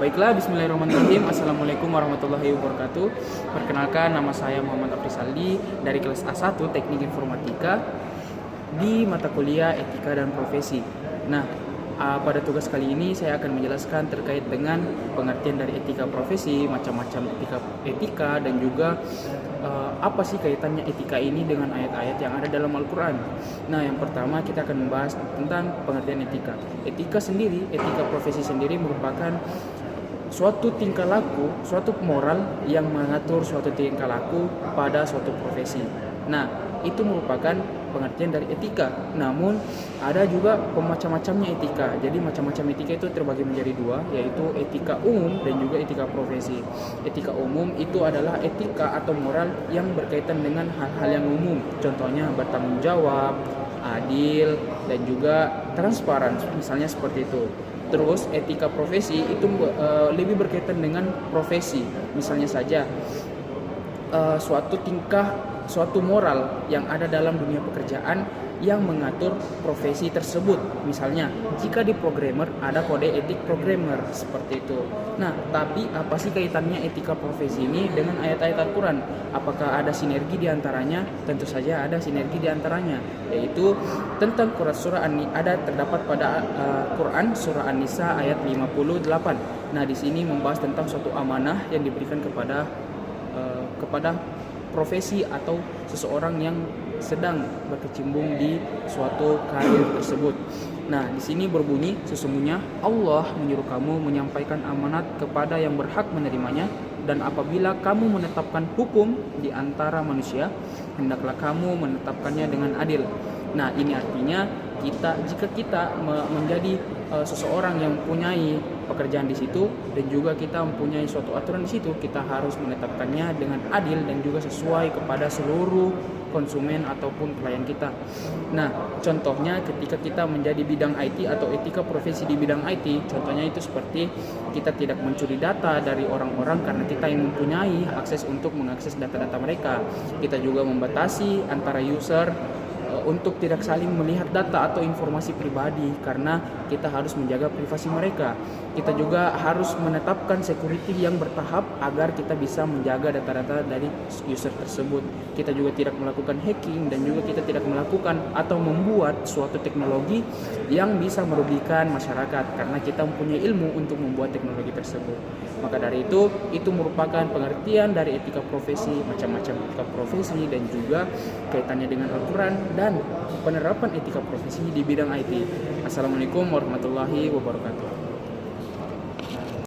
Baiklah, bismillahirrahmanirrahim. Assalamualaikum warahmatullahi wabarakatuh. Perkenalkan, nama saya Muhammad Afrizaldi dari kelas A1 Teknik Informatika di mata kuliah Etika dan Profesi. Nah, pada tugas kali ini saya akan menjelaskan terkait dengan pengertian dari etika profesi, macam-macam etika dan juga apa sih kaitannya etika ini dengan ayat-ayat yang ada dalam Al-Quran. Nah, yang pertama kita akan membahas tentang pengertian etika. Etika sendiri, etika profesi sendiri merupakan suatu tingkah laku, suatu moral yang mengatur suatu tingkah laku pada suatu profesi. Nah, itu merupakan pengertian dari etika. Namun ada juga macam-macamnya etika. Jadi macam-macam etika itu terbagi menjadi dua, yaitu etika umum dan juga etika profesi. Etika umum itu adalah etika atau moral yang berkaitan dengan hal-hal yang umum. Contohnya bertanggung jawab, adil, dan juga transparan, misalnya seperti itu. Terus etika profesi itu lebih berkaitan dengan profesi. Misalnya saja suatu moral yang ada dalam dunia pekerjaan yang mengatur profesi tersebut. Misalnya, jika di programmer ada kode etik programmer, seperti itu. Nah, tapi apa sih kaitannya etika profesi ini dengan ayat-ayat Al-Quran? Apakah ada sinergi di antaranya? Tentu saja ada sinergi di antaranya, yaitu tentang surah ada terdapat pada Quran surah An-Nisa ayat 58. Nah, di sini membahas tentang suatu amanah yang diberikan kepada profesi atau seseorang yang sedang berkecimpung di suatu karir tersebut. Nah, di sini berbunyi, sesungguhnya Allah menyuruh kamu menyampaikan amanat kepada yang berhak menerimanya, dan apabila kamu menetapkan hukum di antara manusia, hendaklah kamu menetapkannya dengan adil. Nah, ini artinya jika kita menjadi seseorang yang mempunyai pekerjaan di situ dan juga kita mempunyai suatu aturan di situ, kita harus menetapkannya dengan adil dan juga sesuai kepada seluruh konsumen ataupun klien kita. Nah, contohnya ketika kita menjadi bidang IT atau etika profesi di bidang IT, contohnya itu seperti kita tidak mencuri data dari orang-orang karena kita yang mempunyai akses untuk mengakses data-data mereka. Kita juga membatasi antara user untuk tidak saling melihat data atau informasi pribadi karena kita harus menjaga privasi mereka. Kita juga harus menetapkan security yang bertahap agar kita bisa menjaga data-data dari user tersebut. Kita juga tidak melakukan hacking dan juga kita tidak melakukan atau membuat suatu teknologi yang bisa merugikan masyarakat karena kita mempunyai ilmu untuk membuat teknologi tersebut. Maka dari itu merupakan pengertian dari etika profesi, macam-macam etika profesi dan juga kaitannya dengan Al-Quran dan penerapan etika profesi di bidang IT. Assalamualaikum warahmatullahi wabarakatuh.